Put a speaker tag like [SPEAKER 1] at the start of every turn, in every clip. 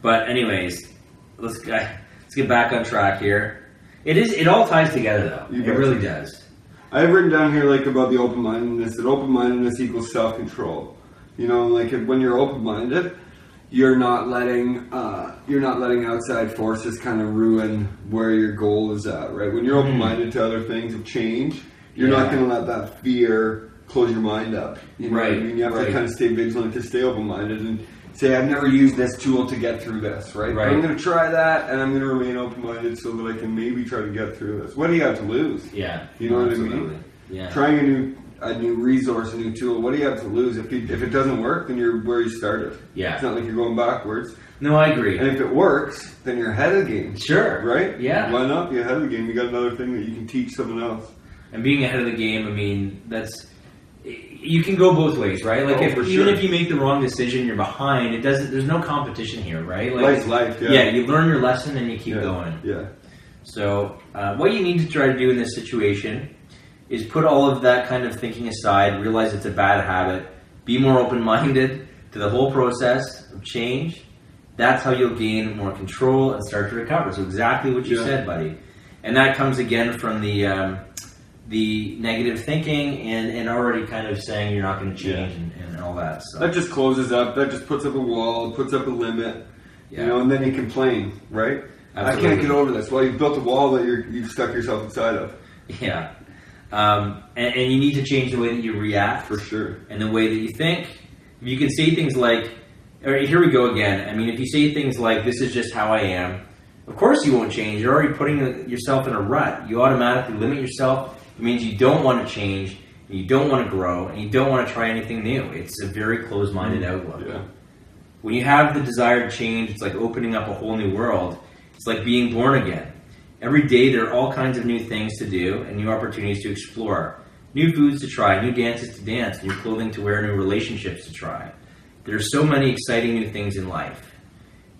[SPEAKER 1] But anyways, let's get back on track here. It all ties together though. It really does.
[SPEAKER 2] I have written down here like about the open-mindedness, that open-mindedness equals self-control. You know, like when you're open-minded, you're not letting outside forces kind of ruin where your goal is at, right? When you're open-minded to other things of change, you're not going to let that fear close your mind up. You know what I mean? You have to kind of stay vigilant to stay open-minded and say, I've never used this tool to get through this, right? But I'm going to try that, and I'm going to remain open-minded so that I can maybe try to get through this. What do you have to lose?
[SPEAKER 1] Yeah.
[SPEAKER 2] You know what I mean?
[SPEAKER 1] Yeah.
[SPEAKER 2] Trying a new resource, a new tool, what do you have to lose? If it doesn't work, then you're where you started.
[SPEAKER 1] Yeah.
[SPEAKER 2] It's not like you're going backwards.
[SPEAKER 1] No, I agree.
[SPEAKER 2] And if it works, then you're ahead of the game.
[SPEAKER 1] Sure.
[SPEAKER 2] Right?
[SPEAKER 1] Yeah.
[SPEAKER 2] Why not be ahead of the game? You got another thing that you can teach someone else.
[SPEAKER 1] And being ahead of the game, I mean, you can go both ways, right? Like even if you make the wrong decision, you're behind. There's no competition here, right? Like
[SPEAKER 2] life's life. Yeah.
[SPEAKER 1] Yeah, you learn your lesson and you keep going.
[SPEAKER 2] Yeah.
[SPEAKER 1] So what you need to try to do in this situation is put all of that kind of thinking aside, realize it's a bad habit, be more open-minded to the whole process of change. That's how you'll gain more control and start to recover. So exactly what you said, buddy. And that comes again from the negative thinking and already kind of saying you're not going to change and all that. So
[SPEAKER 2] that just closes up. That just puts up a wall, puts up a limit. You know, and then you complain, right? Absolutely. I can't get over this. Well, you've built a wall that you've stuck yourself inside of.
[SPEAKER 1] Yeah. And you need to change the way that you react.
[SPEAKER 2] For sure. And
[SPEAKER 1] the way that you think. You can say things like, all right, here we go again. I mean, if you say things like, this is just how I am, of course you won't change. You're already putting yourself in a rut. You automatically limit yourself. It means you don't want to change, and you don't want to grow, and you don't want to try anything new. It's a very closed-minded outlook.
[SPEAKER 2] Yeah.
[SPEAKER 1] When you have the desire to change, it's like opening up a whole new world. It's like being born again. Every day there are all kinds of new things to do and new opportunities to explore. New foods to try, new dances to dance, new clothing to wear, new relationships to try. There are so many exciting new things in life.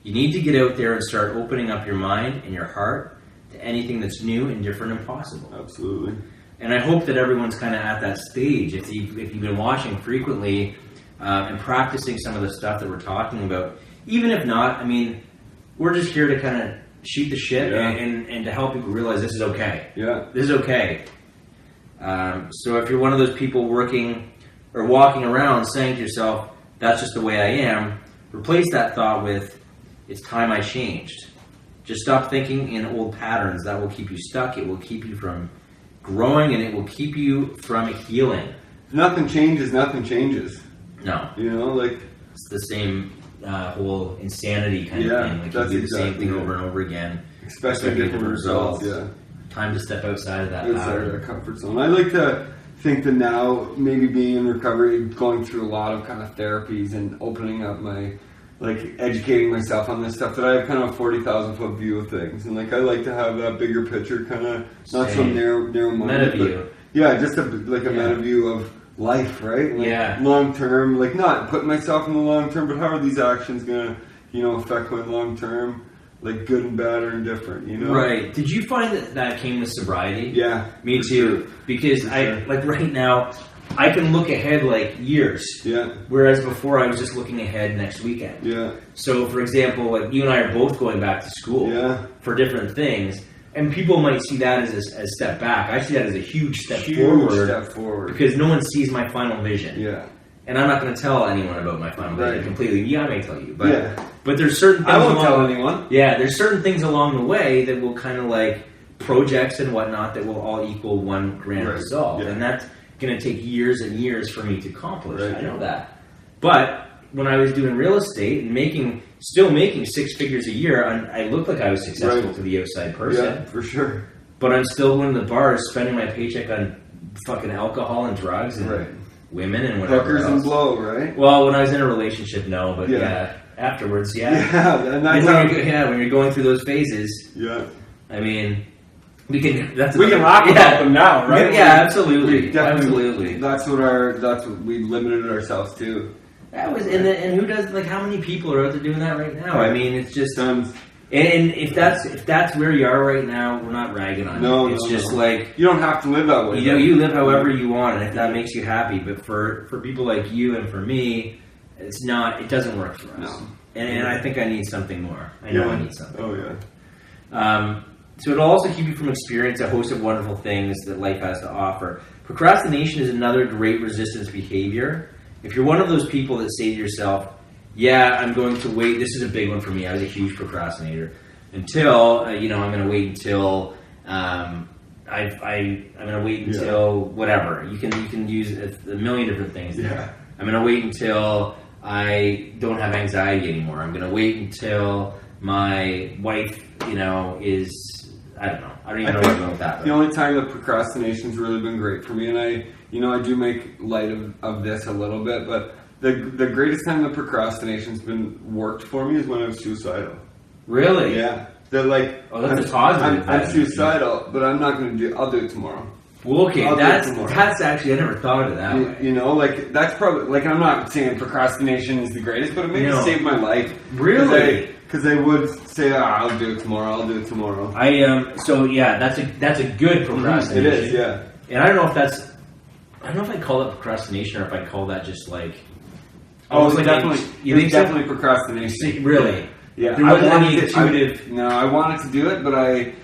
[SPEAKER 1] You need to get out there and start opening up your mind and your heart to anything that's new and different and possible.
[SPEAKER 2] Absolutely.
[SPEAKER 1] And I hope that everyone's kind of at that stage. If you've been watching frequently and practicing some of the stuff that we're talking about, even if not, I mean, we're just here to kind of shoot the shit and to help people realize this is okay.
[SPEAKER 2] Yeah.
[SPEAKER 1] This is okay. So if you're one of those people working or walking around saying to yourself, that's just the way I am, replace that thought with, it's time I changed. Just stop thinking in old patterns. That will keep you stuck. It will keep you from growing, and it will keep you from healing.
[SPEAKER 2] If nothing changes, nothing changes.
[SPEAKER 1] No.
[SPEAKER 2] You know, like...
[SPEAKER 1] It's the same whole insanity kind of thing. Like you do the same thing over and over again.
[SPEAKER 2] Especially different results. Yeah.
[SPEAKER 1] Time to step outside of that
[SPEAKER 2] comfort zone. I like to think that now, maybe being in recovery, going through a lot of kind of therapies and opening up my... like educating myself on this stuff, that I have kind of a 40,000 foot view of things, and like I like to have that bigger picture, kind of not so narrow minded,
[SPEAKER 1] meta view.
[SPEAKER 2] Just a meta view of life, right? Like long term, like not putting myself in the long term, but how are these actions gonna, affect my long term, like good and bad or indifferent,
[SPEAKER 1] Right. Did you find that came with sobriety?
[SPEAKER 2] Yeah.
[SPEAKER 1] Me too. Sure. Because like right now, I can look ahead like years.
[SPEAKER 2] Yeah.
[SPEAKER 1] Whereas before I was just looking ahead next weekend.
[SPEAKER 2] Yeah.
[SPEAKER 1] So for example, like you and I are both going back to school for different things. And people might see that as a step back. I see that as a huge step forward. Because no one sees my final vision.
[SPEAKER 2] Yeah.
[SPEAKER 1] And I'm not going to tell anyone about my final vision completely. Yeah, I may tell you. But there's certain things
[SPEAKER 2] I won't tell anyone.
[SPEAKER 1] Yeah, there's certain things along the way that will kind of like projects and whatnot that will all equal one grand result. Yeah. And that's going to take years and years for me to accomplish. I know that. But when I was doing real estate and still making 6 figures a year, I looked like I was successful to the outside person.
[SPEAKER 2] Yeah, for sure.
[SPEAKER 1] But I'm still going to the bars, spending my paycheck on fucking alcohol and drugs and women and whatever
[SPEAKER 2] hookers
[SPEAKER 1] else.
[SPEAKER 2] And blow, right?
[SPEAKER 1] Well, when I was in a relationship, no. But afterwards, when you're going through those phases.
[SPEAKER 2] Yeah.
[SPEAKER 1] I mean... We can
[SPEAKER 2] laugh about them now, right?
[SPEAKER 1] Yeah, absolutely. Absolutely.
[SPEAKER 2] That's what we limited ourselves to.
[SPEAKER 1] That was and who does, like, how many people are out there doing that right now? I mean, it's just and if that's where you are right now, we're not ragging on you. It's just like
[SPEAKER 2] you don't have to live that way.
[SPEAKER 1] You live however you want, and if that makes you happy. But for people like you and for me, it doesn't work for us.
[SPEAKER 2] No.
[SPEAKER 1] And I think I need something more. I know I need something.
[SPEAKER 2] Oh, yeah.
[SPEAKER 1] So it'll also keep you from experiencing a host of wonderful things that life has to offer. Procrastination is another great resistance behavior. If you're one of those people that say to yourself, yeah, I'm going to wait. This is a big one for me. I was a huge procrastinator. Until, I'm going to wait until... I'm going to wait until whatever. You can use a million different things.
[SPEAKER 2] Yeah.
[SPEAKER 1] I'm going to wait until I don't have anxiety anymore. I'm going to wait until my wife, is, I don't know. I don't even know where to go with that.
[SPEAKER 2] The only time that procrastination's really been great for me, and I do make light of this a little bit, but the greatest time that procrastination's been worked for me is when I was suicidal.
[SPEAKER 1] Really?
[SPEAKER 2] Yeah. They're like,
[SPEAKER 1] that's a positive.
[SPEAKER 2] I'm suicidal, but I'm not going to I'll do it tomorrow.
[SPEAKER 1] Well, okay, that's actually, I never thought of it that way.
[SPEAKER 2] That's probably, I'm not saying procrastination is the greatest, but it maybe saved my life.
[SPEAKER 1] Really?
[SPEAKER 2] Because I would say, I'll do it tomorrow,
[SPEAKER 1] that's a good procrastination.
[SPEAKER 2] It is, yeah.
[SPEAKER 1] And I don't know if I call it procrastination or if I call that just like...
[SPEAKER 2] Oh, it's definitely procrastination.
[SPEAKER 1] Really?
[SPEAKER 2] Yeah.
[SPEAKER 1] There wasn't any intuitive...
[SPEAKER 2] I wanted to do it, but I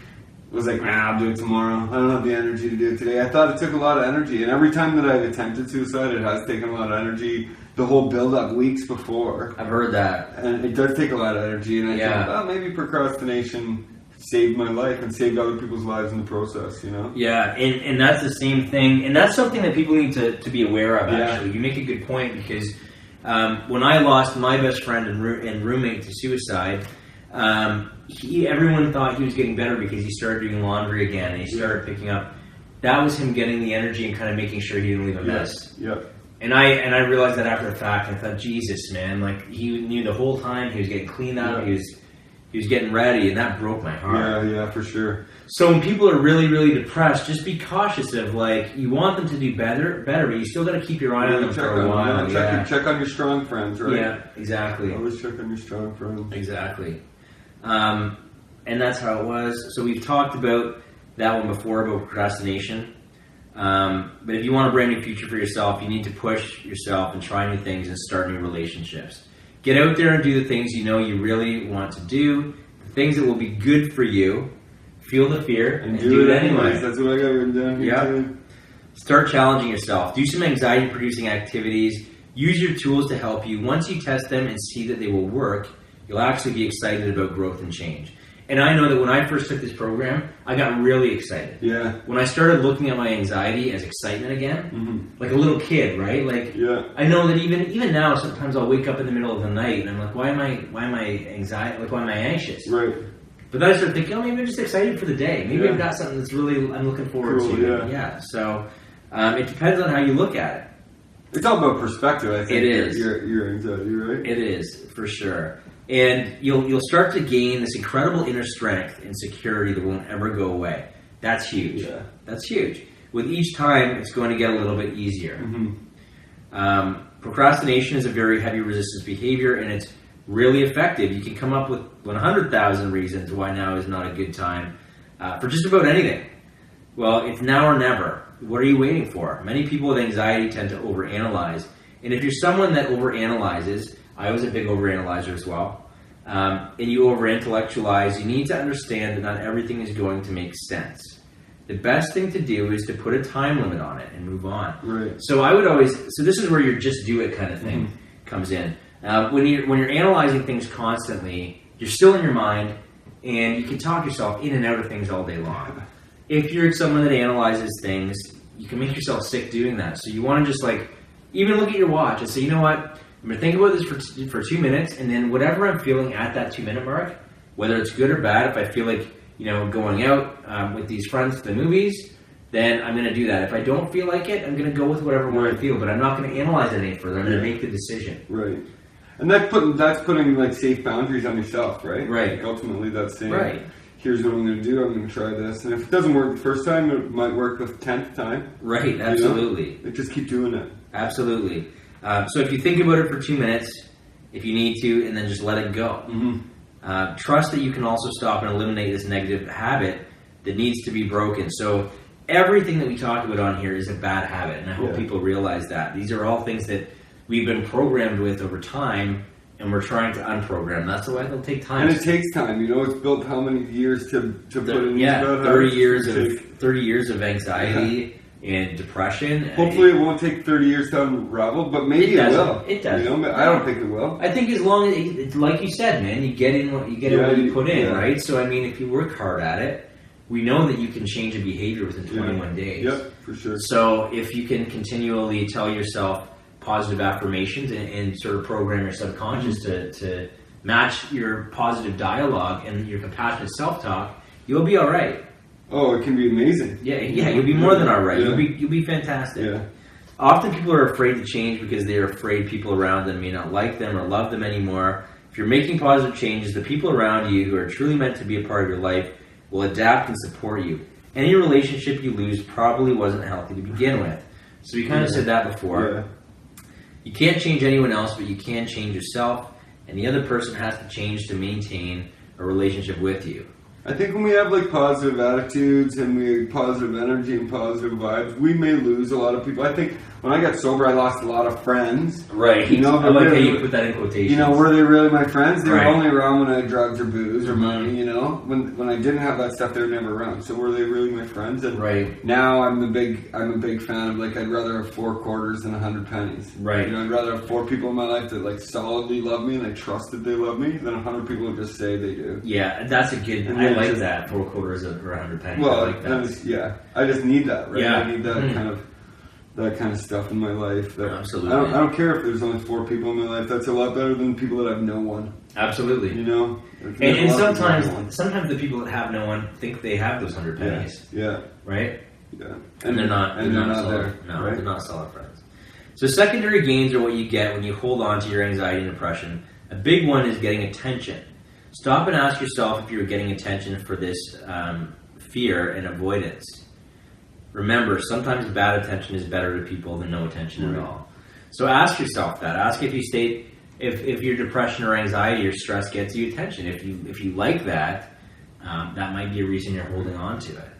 [SPEAKER 2] was like, I'll do it tomorrow. I don't have the energy to do it today. I thought it took a lot of energy, and every time that I've attempted suicide, it has taken a lot of energy. The whole build-up weeks before.
[SPEAKER 1] I've heard that.
[SPEAKER 2] And it does take a lot of energy, and I think, maybe procrastination saved my life and saved other people's lives in the process,
[SPEAKER 1] Yeah, and that's the same thing, and that's something that people need to be aware of, actually. You make a good point, because when I lost my best friend and roommate to suicide, everyone thought he was getting better because he started doing laundry again, and he started picking up. That was him getting the energy and kind of making sure he didn't leave a mess.
[SPEAKER 2] Yeah.
[SPEAKER 1] And I realized that after the fact. I thought, Jesus, man, like he knew the whole time he was getting cleaned up.
[SPEAKER 2] Yeah.
[SPEAKER 1] He was getting ready, and that broke my heart.
[SPEAKER 2] Yeah, for sure.
[SPEAKER 1] So when people are really, really depressed, just be cautious of you want them to do better, but you still got to keep your eye on them for a while.
[SPEAKER 2] Check on your strong friends, right?
[SPEAKER 1] Yeah, exactly.
[SPEAKER 2] Always check on your strong friends.
[SPEAKER 1] Exactly. And that's how it was. So we've talked about that one before, about procrastination. But if you want a brand new future for yourself, you need to push yourself and try new things and start new relationships. Get out there and do the things you really want to do, the things that will be good for you. Feel the fear and do it anyway.
[SPEAKER 2] That's what I got written down here too.
[SPEAKER 1] Start challenging yourself. Do some anxiety-producing activities. Use your tools to help you. Once you test them and see that they will work, you'll actually be excited about growth and change. And I know that when I first took this program, I got really excited.
[SPEAKER 2] Yeah.
[SPEAKER 1] When I started looking at my anxiety as excitement again, like a little kid, right? I know that even now, sometimes I'll wake up in the middle of the night and I'm like, why am I anxious?
[SPEAKER 2] Right.
[SPEAKER 1] But then I started thinking, maybe I'm just excited for the day. Maybe I've got something that's I'm looking forward to. Yeah. So it depends on how you look at it.
[SPEAKER 2] It's all about perspective, I think.
[SPEAKER 1] It is.
[SPEAKER 2] Your anxiety, right?
[SPEAKER 1] It is, for sure. And you'll start to gain this incredible inner strength and security that won't ever go away. That's huge.
[SPEAKER 2] Yeah.
[SPEAKER 1] That's huge. With each time, it's going to get a little bit easier.
[SPEAKER 2] Mm-hmm.
[SPEAKER 1] Procrastination is a very heavy resistance behavior, and it's really effective. You can come up with 100,000 reasons why now is not a good time for just about anything. Well, it's now or never. What are you waiting for? Many people with anxiety tend to overanalyze. And if you're someone that overanalyzes, I was a big overanalyzer as well, and you overintellectualize, you need to understand that not everything is going to make sense. The best thing to do is to put a time limit on it and move on.
[SPEAKER 2] Right.
[SPEAKER 1] So this is where your just do it kind of thing comes in. When you're analyzing things constantly, you're still in your mind, and you can talk yourself in and out of things all day long. If you're someone that analyzes things, you can make yourself sick doing that. So you want to just even look at your watch and say, you know what? I'm going to think about this for 2 minutes, and then whatever I'm feeling at that 2-minute mark, whether it's good or bad, if I feel like, going out with these friends to the movies, then I'm going to do that. If I don't feel like it, I'm going to go with whatever way I feel, but I'm not going to analyze it any further. I'm going to make the decision.
[SPEAKER 2] Right. And that's putting safe boundaries on yourself, right?
[SPEAKER 1] Right.
[SPEAKER 2] Ultimately, that's saying, here's what I'm going to do. I'm going to try this. And if it doesn't work the first time, it might work the 10th time.
[SPEAKER 1] Right, absolutely.
[SPEAKER 2] Just keep doing it.
[SPEAKER 1] Absolutely. So if you think about it for 2 minutes, if you need to, and then just let it go. Mm-hmm. Trust that you can also stop and eliminate this negative habit that needs to be broken. So everything that we talk about on here is a bad habit, and I hope people realize that. These are all things that we've been programmed with over time, and we're trying to unprogram. That's the way it'll take time.
[SPEAKER 2] And it takes time. You know, it's built how many years to put in these bad habits?
[SPEAKER 1] 30 years of anxiety and depression.
[SPEAKER 2] Hopefully it won't take 30 years to unravel, but maybe it will.
[SPEAKER 1] It does.
[SPEAKER 2] You know, I don't think it will.
[SPEAKER 1] I think as long as, it's like you said, man, you get in what you put in, right? So, I mean, if you work hard at it, we know that you can change a behavior within 21 days.
[SPEAKER 2] Yep, for sure.
[SPEAKER 1] So if you can continually tell yourself positive affirmations and sort of program your subconscious to match your positive dialogue and your compassionate self-talk, you'll be all right.
[SPEAKER 2] Oh, it can be amazing.
[SPEAKER 1] Yeah, you'll be more than all right. Yeah. You'll be fantastic.
[SPEAKER 2] Yeah.
[SPEAKER 1] Often people are afraid to change because they're afraid people around them may not like them or love them anymore. If you're making positive changes, the people around you who are truly meant to be a part of your life will adapt and support you. Any relationship you lose probably wasn't healthy to begin with. So we kind of said that before.
[SPEAKER 2] Yeah.
[SPEAKER 1] You can't change anyone else, but you can change yourself, and the other person has to change to maintain a relationship with you.
[SPEAKER 2] I think when we have like positive attitudes and we have positive energy and positive vibes, we may lose a lot of people. I think when I got sober, I lost a lot of friends.
[SPEAKER 1] Right.
[SPEAKER 2] You know,
[SPEAKER 1] I like how you put that in quotations.
[SPEAKER 2] You know, were they really my friends? They were only around when I had drugs or booze or money, you know? When I didn't have that stuff, they were never around. So were they really my friends? And now I'm a big fan of, like, I'd rather have 4 quarters than 100 pennies.
[SPEAKER 1] Right.
[SPEAKER 2] You know, I'd rather have 4 people in my life that, like, solidly love me and I trust that they love me than 100 people who just say they do.
[SPEAKER 1] Yeah, that's a good... I like that, 4 quarters or 100 pennies.
[SPEAKER 2] Well,
[SPEAKER 1] I like that.
[SPEAKER 2] I just need that, right?
[SPEAKER 1] Yeah.
[SPEAKER 2] I need that kind of stuff in my life.
[SPEAKER 1] Absolutely.
[SPEAKER 2] I don't care if there's only 4 people in my life. That's a lot better than people that have no one.
[SPEAKER 1] Absolutely.
[SPEAKER 2] You know?
[SPEAKER 1] And sometimes the people that have no one think they have those 100 pennies.
[SPEAKER 2] Yeah.
[SPEAKER 1] Right?
[SPEAKER 2] Yeah.
[SPEAKER 1] And they're not solid,
[SPEAKER 2] there.
[SPEAKER 1] No,
[SPEAKER 2] right?
[SPEAKER 1] they're not solid friends. So secondary gains are what you get when you hold on to your anxiety and depression. A big one is getting attention. Stop and ask yourself if you're getting attention for this fear and avoidance. Remember, sometimes bad attention is better to people than no attention at all. So ask yourself that. Ask if your depression or anxiety or stress gets you attention. If you like that, that might be a reason you're holding on to it.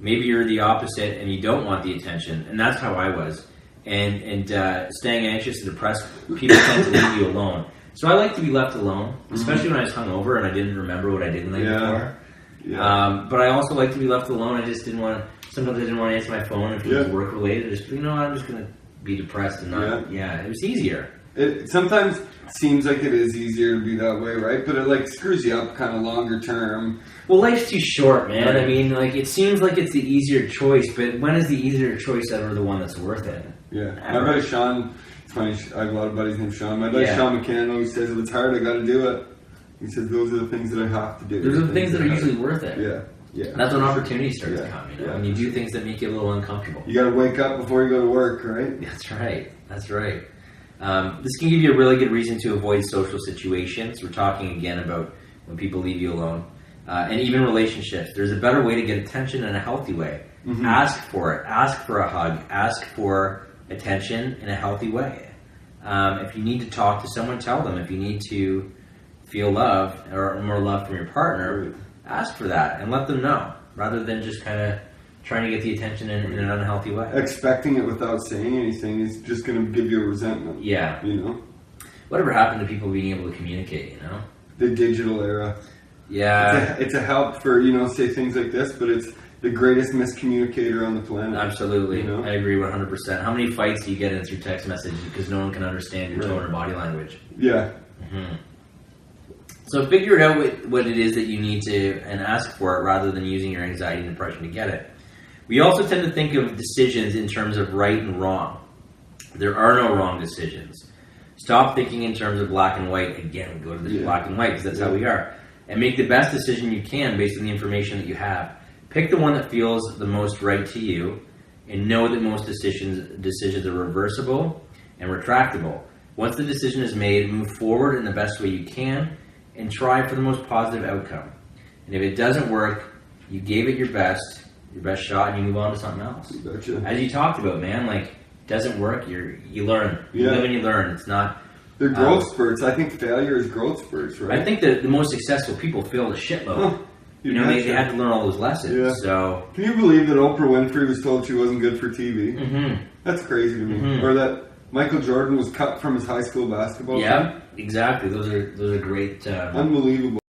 [SPEAKER 1] Maybe you're the opposite and you don't want the attention, and that's how I was. And staying anxious and depressed, people tend to leave you alone. So I like to be left alone, especially when I was hungover and I didn't remember what I did the night before. Yeah. But I also like to be left alone. I just didn't want to. Sometimes I didn't want to answer my phone if it was work related. Just, I'm just going to be depressed and not. Yeah, it was easier.
[SPEAKER 2] It sometimes seems like it is easier to be that way, right? But it like screws you up kind of longer term.
[SPEAKER 1] Well, life's too short, man. Right. I mean, like it seems like it's the easier choice, but when is the easier choice ever the one that's worth it?
[SPEAKER 2] Yeah. My buddy Shawn, it's funny, I have a lot of buddies named Shawn. My buddy Shawn McCann always says, if it's hard, I got to do it. He says, those are the things that I have to do.
[SPEAKER 1] Those are the things that are usually worth it.
[SPEAKER 2] Yeah. Yeah,
[SPEAKER 1] that's when opportunity starts to come, when you do things that make you a little uncomfortable.
[SPEAKER 2] You got to wake up before you go to work, right?
[SPEAKER 1] That's right. This can give you a really good reason to avoid social situations. We're talking again about when people leave you alone. And even relationships. There's a better way to get attention in a healthy way. Mm-hmm. Ask for it. Ask for a hug. Ask for attention in a healthy way. If you need to talk to someone, tell them. If you need to feel love or more love from your partner, ask for that and let them know, rather than just kind of trying to get the attention in an unhealthy way.
[SPEAKER 2] Expecting it without saying anything is just going to give you a resentment.
[SPEAKER 1] Yeah.
[SPEAKER 2] You know?
[SPEAKER 1] Whatever happened to people being able to communicate, you know?
[SPEAKER 2] The digital era.
[SPEAKER 1] Yeah.
[SPEAKER 2] It's a help for, say things like this, but it's the greatest miscommunicator on the planet.
[SPEAKER 1] Absolutely. You know? I agree 100%. How many fights do you get in through text messages because no one can understand your tone or body language?
[SPEAKER 2] Yeah.
[SPEAKER 1] Mm-hmm. So figure out what it is that you need to and ask for it rather than using your anxiety and depression to get it. We also tend to think of decisions in terms of right and wrong. There are no wrong decisions. Stop thinking in terms of black and white. Again, we go to this black and white because that's how we are. And make the best decision you can based on the information that you have. Pick the one that feels the most right to you, and know that most decisions are reversible and retractable. Once the decision is made, move forward in the best way you can, and try for the most positive outcome. And if it doesn't work, you gave it your best shot, and you move on to something else.
[SPEAKER 2] Gotcha.
[SPEAKER 1] As you talked about, man, like, doesn't work, you learn. You live and you learn. It's not...
[SPEAKER 2] They're growth spurts. I think failure is growth spurts, right?
[SPEAKER 1] I think that the most successful people failed a shitload. They had to learn all those lessons. Yeah. So,
[SPEAKER 2] can you believe that Oprah Winfrey was told she wasn't good for TV?
[SPEAKER 1] Mm-hmm.
[SPEAKER 2] That's crazy to me. Mm-hmm. Or that Michael Jordan was cut from his high school basketball team.
[SPEAKER 1] exactly. Those are great.
[SPEAKER 2] Unbelievable.